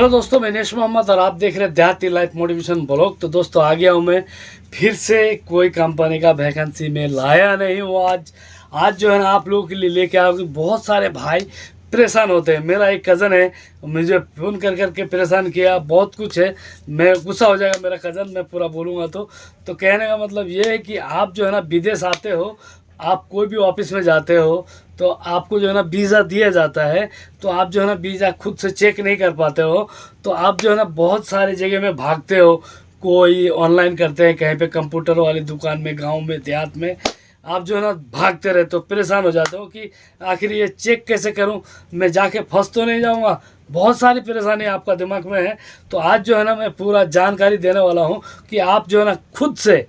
Hello दोस्तों, मैं नेश मोहम्मद और आप देख रहे हैं देहाती लाइफ मोटिवेशन ब्लॉग। तो दोस्तों आ गया हूँ मैं फिर से। कोई कंपनी का वैकेंसी में लाया नहीं हूँ आज जो है ना आप लोगों के लिए लेके आया हूँ। बहुत सारे भाई परेशान होते हैं। मेरा एक कज़न है, मुझे फ़ोन कर करके परेशान किया, बहुत कुछ है। मैं गुस्सा हो जाएगा मेरा कज़न, मैं पूरा बोलूँगा तो कहने का मतलब ये है कि आप जो है ना विदेश आते हो, आप कोई भी ऑफिस में जाते हो तो आपको जो है ना वीज़ा दिया जाता है। तो आप जो है ना वीज़ा खुद से चेक नहीं कर पाते हो, तो आप जो है ना बहुत सारी जगह में भागते हो। कोई ऑनलाइन करते हैं, कहीं पे कंप्यूटर वाली दुकान में, गांव में, देहात में आप जो है ना भागते रहते हो, परेशान हो जाते हो कि आखिर ये चेक कैसे करूं, मैं जाके फंस तो नहीं जाऊंगा। बहुत सारी परेशानी आपका दिमाग में है। तो आज जो है ना मैं पूरा जानकारी देने वाला हूं कि आप जो है ना खुद से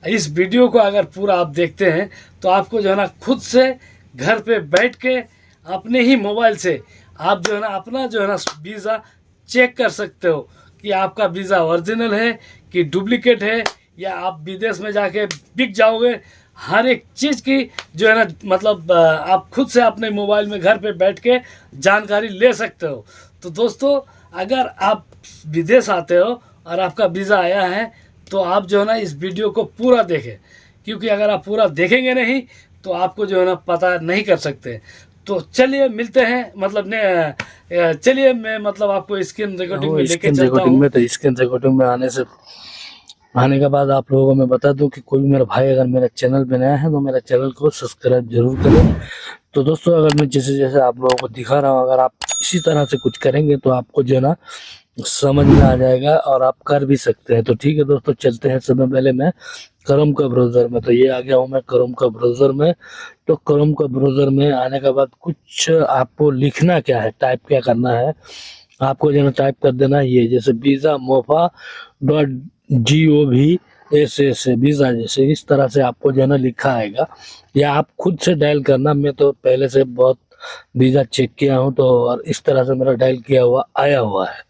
इस वीडियो को अगर पूरा आप देखते हैं तो आपको जो है ना खुद से घर पे बैठ के अपने ही मोबाइल से आप जो है ना अपना जो है ना वीज़ा चेक कर सकते हो कि आपका वीज़ा ओरिजिनल है कि डुप्लीकेट है, या आप विदेश में जाके बिक जाओगे। हर एक चीज़ की जो है ना मतलब आप खुद से अपने मोबाइल में घर पे बैठ के जानकारी ले सकते हो। तो दोस्तों, अगर आप विदेश आते हो और आपका वीज़ा आया है तो आप जो है ना इस वीडियो को पूरा देखें, क्योंकि अगर आप पूरा देखेंगे नहीं तो आपको जो है ना पता नहीं कर सकते। तो चलिए मिलते हैं, मतलब ने चलिए मैं मतलब आपको स्क्रीन रिकॉर्डिंग में लेके स्क्रीन चलता रिकॉर्डिंग हूँ। में तो स्क्रीन रिकॉर्डिंग में आने के बाद आप लोगों को मैं बता दूं कि कोई भी मेरा भाई अगर मेरा चैनल पे नया है तो मेरा चैनल को सब्सक्राइब जरूर करें। तो दोस्तों, अगर मैं जैसे जैसे आप लोगों को दिखा रहा हूँ, अगर आप इसी तरह से कुछ करेंगे तो आपको जो है ना समझ में आ जाएगा और आप कर भी सकते हैं। तो ठीक है दोस्तों, चलते हैं। सबसे पहले मैं क्रोम का ब्राउज़र में, तो ये आ गया हूँ मैं क्रोम का ब्राउज़र में। तो क्रोम का ब्राउज़र में आने के बाद कुछ आपको लिखना क्या है, टाइप क्या करना है, आपको जो है टाइप कर देना है ये, जैसे वीज़ा मोफा .gov वीज़ा, जैसे इस तरह से आपको जो है ना लिखा आएगा, या आप खुद से डायल करना। मैं तो पहले से बहुत वीज़ा चेक किया हूँ तो, और इस तरह से मेरा डायल किया हुआ आया हुआ है।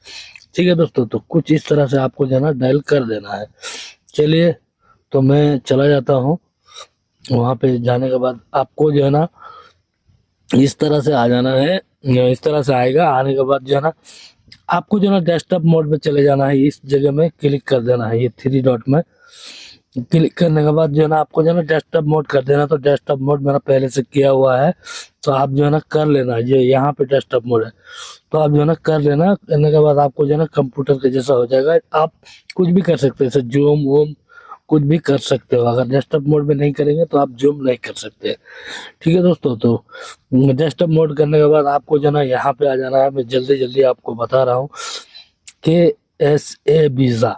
ठीक है दोस्तों, तो कुछ इस तरह से आपको जो है ना डायल कर देना है। चलिए, तो मैं चला जाता हूँ। वहाँ पे जाने के बाद आपको जो है ना इस तरह से आ जाना है, इस तरह से आएगा। आने के बाद जो है ना आपको जो है ना डेस्कटॉप मोड में चले जाना है। इस जगह में क्लिक कर देना है, ये थ्री डॉट में क्लिक करने के बाद जो है ना आपको जो है ना डेस्कटॉप मोड कर देना। तो डेस्कटॉप मोड मेरा पहले से किया हुआ है, तो आप जो है ना कर लेना। ये यहाँ पे डेस्कटॉप मोड है, तो आप जो है ना कर लेना। करने के बाद आपको जो है ना कंप्यूटर के जैसा हो जाएगा। आप कुछ भी कर सकते हैं, जैसे जूम वूम कुछ भी कर सकते हो। अगर डेस्कटॉप मोड में नहीं करेंगे तो आप जूम नहीं कर सकते। ठीक है दोस्तों, तो डेस्कटॉप मोड करने के बाद आपको जो है ना यहाँ पे आ जाना है। मैं जल्दी जल्दी आपको बता रहा हूँ के एस ए वीज़ा,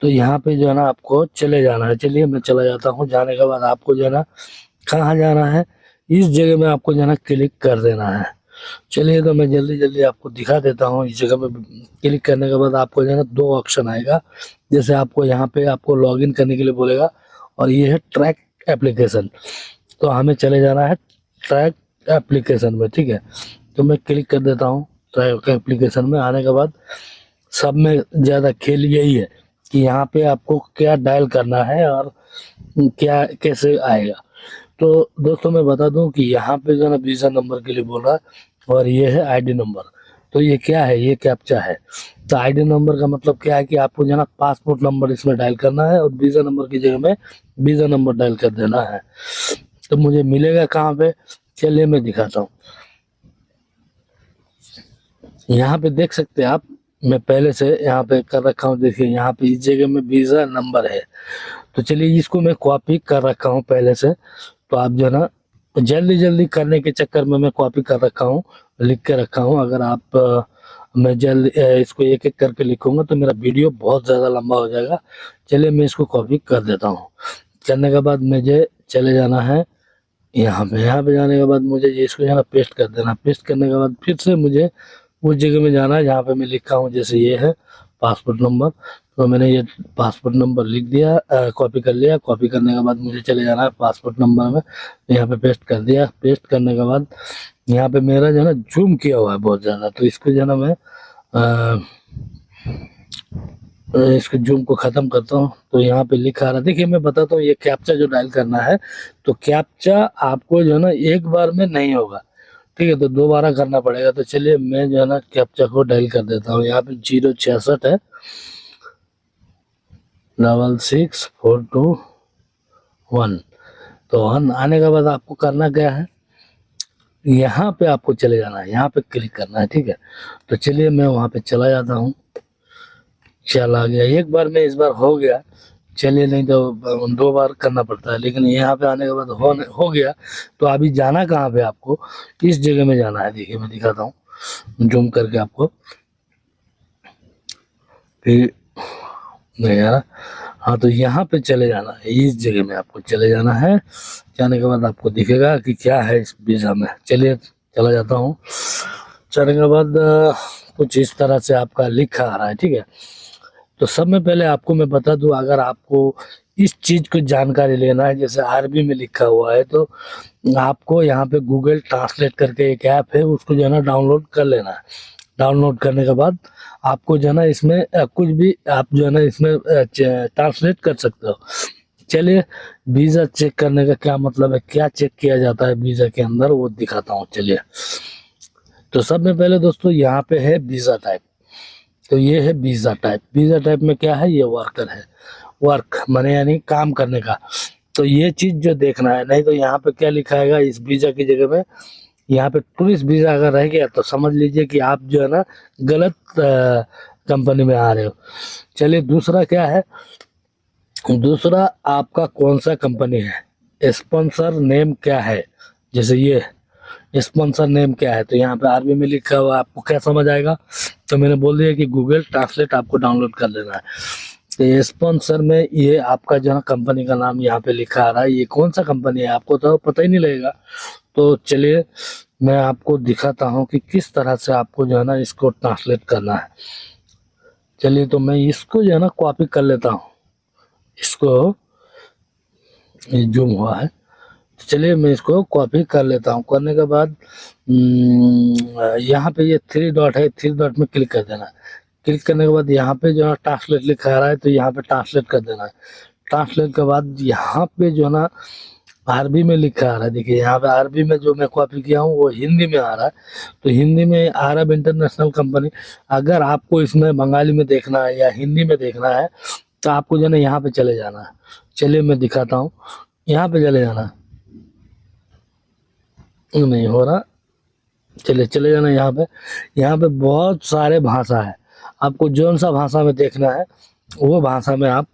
तो यहाँ पे जो है ना आपको चले जाना है। चलिए मैं चला जाता हूँ। जाने के बाद आपको जो है ना कहाँ जाना है, इस जगह में आपको जो है ना क्लिक कर देना है। चलिए, तो मैं जल्दी जल्दी आपको दिखा देता हूँ। इस जगह में क्लिक करने के बाद आपको जो है ना दो ऑप्शन आएगा। जैसे आपको यहाँ पे आपको लॉगिन करने के लिए बोलेगा, और ये है ट्रैक एप्लीकेशन। तो हमें चले जाना है ट्रैक एप्लीकेशन में। ठीक है, तो मैं क्लिक कर देता हूँ ट्रैक एप्लीकेशन में। आने के बाद सब में ज़्यादा खेल यही है कि यहाँ पे आपको क्या डायल करना है और क्या कैसे आएगा। तो दोस्तों, मैं बता दूं कि यहाँ पे जो है ना वीज़ा नंबर के लिए बोल रहा है, और ये है आईडी नंबर। तो ये क्या है, ये कैप्चा है। तो आईडी नंबर का मतलब क्या है कि आपको जो है ना पासपोर्ट नंबर इसमें डायल करना है, और वीज़ा नंबर की जगह में वीज़ा नंबर डायल कर देना है। तो मुझे मिलेगा कहाँ पे, चलिए मैं दिखाता हूँ। यहाँ पे देख सकते हैं आप, मैं पहले से यहाँ पे कर रखा हूँ। देखिए यहाँ पे इस जगह में वीज़ा नंबर है। तो चलिए, इसको मैं कॉपी कर रखा हूँ पहले से। तो आप जो है ना जल्दी जल्दी करने के चक्कर में मैं कॉपी कर रखा हूँ, लिख के रखा हूँ। अगर आप मैं जल्द इसको एक एक करके लिखूंगा तो मेरा वीडियो बहुत ज़्यादा लंबा हो जाएगा। चलिए मैं इसको कॉपी कर देता हूँ। करने के बाद मुझे चले जाना है यहाँ पे जाने के बाद मुझे ये इसको जो है ना पेस्ट कर देना। पेस्ट करने के बाद फिर से मुझे उस जगह में जाना है जहाँ पे मैं लिखा हूँ, जैसे ये है पासपोर्ट नंबर। तो मैंने ये पासपोर्ट नंबर लिख दिया, कॉपी कर लिया। कॉपी करने के बाद मुझे चले जाना है पासपोर्ट नंबर में। यहाँ पे पेस्ट कर दिया। पेस्ट करने के बाद यहाँ पे मेरा जो है ना जूम किया हुआ है बहुत ज़्यादा, तो इसको जो है ना मैं इसको जूम को ख़त्म करता हूँ। तो यहाँ पे लिखा आ रहा है, देखिए मैं बताता हूँ। ये कैप्चा जो डायल करना है, तो कैप्चा आपको जो है ना एक बार में नहीं होगा। ठीक है, तो दोबारा करना पड़ेगा। तो चलिए मैं जो है ना कैप्चा को डायल कर देता हूँ। यहाँ पे 066 है 66421। तो 1 आने के बाद आपको करना क्या है, यहाँ पे आपको चले जाना है, यहाँ पे क्लिक करना है। ठीक है, तो चलिए मैं वहाँ पे चला जाता हूँ। चला गया, एक बार में इस बार हो गया, चलिए, नहीं तो 2 बार करना पड़ता है, लेकिन यहाँ पे आने के बाद हो गया। तो अभी जाना कहाँ पे आपको, इस जगह में जाना है। देखिए मैं दिखाता हूँ जूम करके आपको, फिर नहीं यार, हाँ, तो यहाँ पे चले जाना है, इस जगह में आपको चले जाना है। जाने के बाद आपको दिखेगा कि क्या है इस वीज़ा में। चलिए चला जाता हूँ। चलने के बाद कुछ इस तरह से आपका लिखा आ रहा है। ठीक है, तो सब में पहले आपको मैं बता दूं, अगर आपको इस चीज़ को जानकारी लेना है, जैसे अरबी में लिखा हुआ है, तो आपको यहाँ पे गूगल ट्रांसलेट करके एक ऐप है, उसको जो है ना डाउनलोड कर लेना है। डाउनलोड करने के बाद आपको जो है ना इसमें कुछ भी आप जो है ना इसमें ट्रांसलेट कर सकते हो। चलिए वीज़ा चेक करने का क्या मतलब है, क्या चेक किया जाता है वीज़ा के अंदर, वो दिखाता हूँ। चलिए, तो सब में पहले दोस्तों यहाँ पे है वीज़ा टाइप। तो ये है वीज़ा टाइप। वीज़ा टाइप में क्या है, ये वर्कर है, वर्क माने यानी काम करने का। तो ये चीज़ जो देखना है, नहीं तो यहाँ पे क्या लिखा है इस वीज़ा की जगह में, यहाँ पे टूरिस्ट वीज़ा अगर रह गया तो समझ लीजिए कि आप जो है ना गलत कंपनी में आ रहे हो। चलिए दूसरा क्या है, दूसरा आपका कौन सा कंपनी है, स्पॉन्सर नेम क्या है, जैसे ये स्पॉन्सर नेम क्या है, तो यहाँ पे अरबी में लिखा हुआ, आपको क्या समझ आएगा, तो मैंने बोल दिया कि गूगल ट्रांसलेट आपको डाउनलोड कर लेना है। तो ये स्पॉन्सर में ये आपका जो है कंपनी का नाम यहाँ पे लिखा आ रहा है, ये कौन सा कंपनी है आपको तो पता ही नहीं लगेगा। तो चलिए मैं आपको दिखाता हूँ कि किस तरह से आपको जो है ना इसको ट्रांसलेट करना है। चलिए, तो मैं इसको जो है ना कॉपी कर लेता हूँ, इसको ये जूम हुआ है, चलिए मैं इसको कॉपी कर लेता हूँ। करने के बाद यहाँ पे ये 3 डॉट है, 3 डॉट में क्लिक कर देना है। क्लिक करने के बाद यहाँ पे जो है ट्रांसलेट लिखा आ रहा है, तो यहाँ पे ट्रांसलेट कर देना है। ट्रांसलेट के बाद यहाँ पे जो है ना अरबी में लिखा आ रहा है, देखिए यहाँ पे अरबी में जो मैं कॉपी किया हूँ वो हिंदी में आ रहा है। तो हिंदी में अरब इंटरनेशनल कंपनी। अगर आपको इसमें बंगाली में देखना है या हिंदी में देखना है तो आपको जो है ना यहाँ पे चले जाना है। चलिए मैं दिखाता हूँ, यहाँ पे चले जाना है, नहीं हो रहा, चलिए चले जाना यहाँ पे। यहाँ पे बहुत सारे भाषा है, आपको जौन सा भाषा में देखना है वो भाषा में आप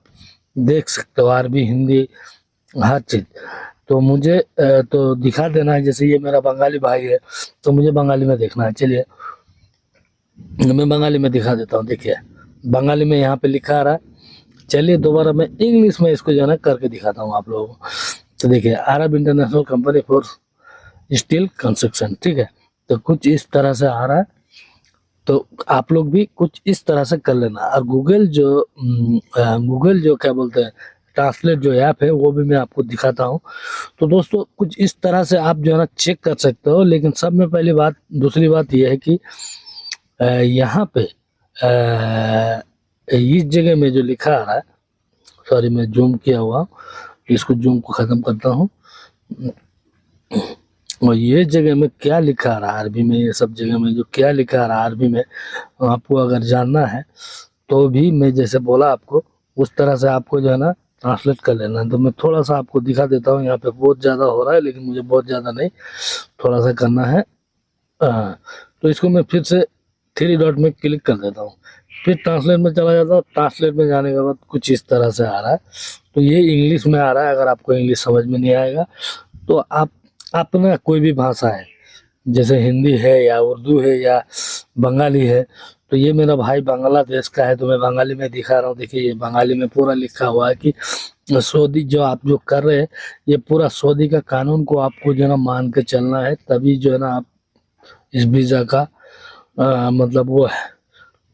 देख सकते हो, अरबी हिंदी हर चीज़। तो मुझे तो दिखा देना है, जैसे ये मेरा बंगाली भाई है तो मुझे बंगाली में देखना है। चलिए मैं बंगाली में दिखा देता हूँ, देखिए बंगाली में यहाँ पे लिखा आ रहा है। चलिए दोबारा मैं इंग्लिश में इसको जो है ना करके दिखाता हूँ आप लोगों को। तो देखिए Arab international company for steel construction, ठीक है, तो कुछ इस तरह से आ रहा है। तो आप लोग भी कुछ इस तरह से कर लेना। और गूगल जो क्या बोलते हैं ट्रांसलेट जो ऐप है वो भी मैं आपको दिखाता हूँ। तो दोस्तों कुछ इस तरह से आप जो है ना चेक कर सकते हो। लेकिन सब में पहली बात, दूसरी बात यह है कि यहाँ पे इस जगह में जो लिखा आ रहा है, सॉरी मैं जूम किया हुआ, इसको जूम को ख़त्म करता हूँ। और ये जगह में क्या लिखा आ रहा है अरबी में, ये सब जगह में जो क्या लिखा आ रहा है अरबी में आपको अगर जानना है तो भी मैं जैसे बोला आपको उस तरह से आपको जो है ना ट्रांसलेट कर लेना है। तो मैं थोड़ा सा आपको दिखा देता हूँ। यहाँ पे बहुत ज़्यादा हो रहा है लेकिन मुझे बहुत ज़्यादा नहीं, थोड़ा सा करना है। तो इसको मैं फिर से 3 डॉट में क्लिक कर देता हूँ, फिर ट्रांसलेट में चला जाता हूँ। ट्रांसलेट में जाने के बाद कुछ इस तरह से आ रहा है। तो ये इंग्लिश में आ रहा है। अगर आपको इंग्लिश समझ में नहीं आएगा तो आप अपना कोई भी भाषा है, जैसे हिंदी है या उर्दू है या बंगाली है, तो ये मेरा भाई बांग्लादेश का है तो मैं बंगाली में दिखा रहा हूँ। देखिए ये बंगाली में पूरा लिखा हुआ है कि सऊदी जो आप जो कर रहे हैं ये पूरा सऊदी का कानून को आपको जो है ना मान के चलना है, तभी जो है ना आप इस वीज़ा का मतलब वो है।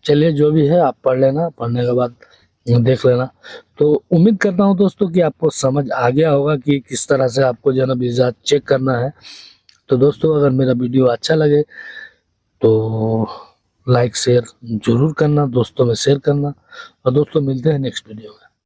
चलिए जो भी है आप पढ़ लेना, पढ़ने के बाद देख लेना। तो उम्मीद करता हूँ दोस्तों कि आपको समझ आ गया होगा कि किस तरह से आपको जो है ना वीज़ा चेक करना है। तो दोस्तों अगर मेरा वीडियो अच्छा लगे तो लाइक शेयर ज़रूर करना, दोस्तों में शेयर करना। और दोस्तों मिलते हैं नेक्स्ट वीडियो में।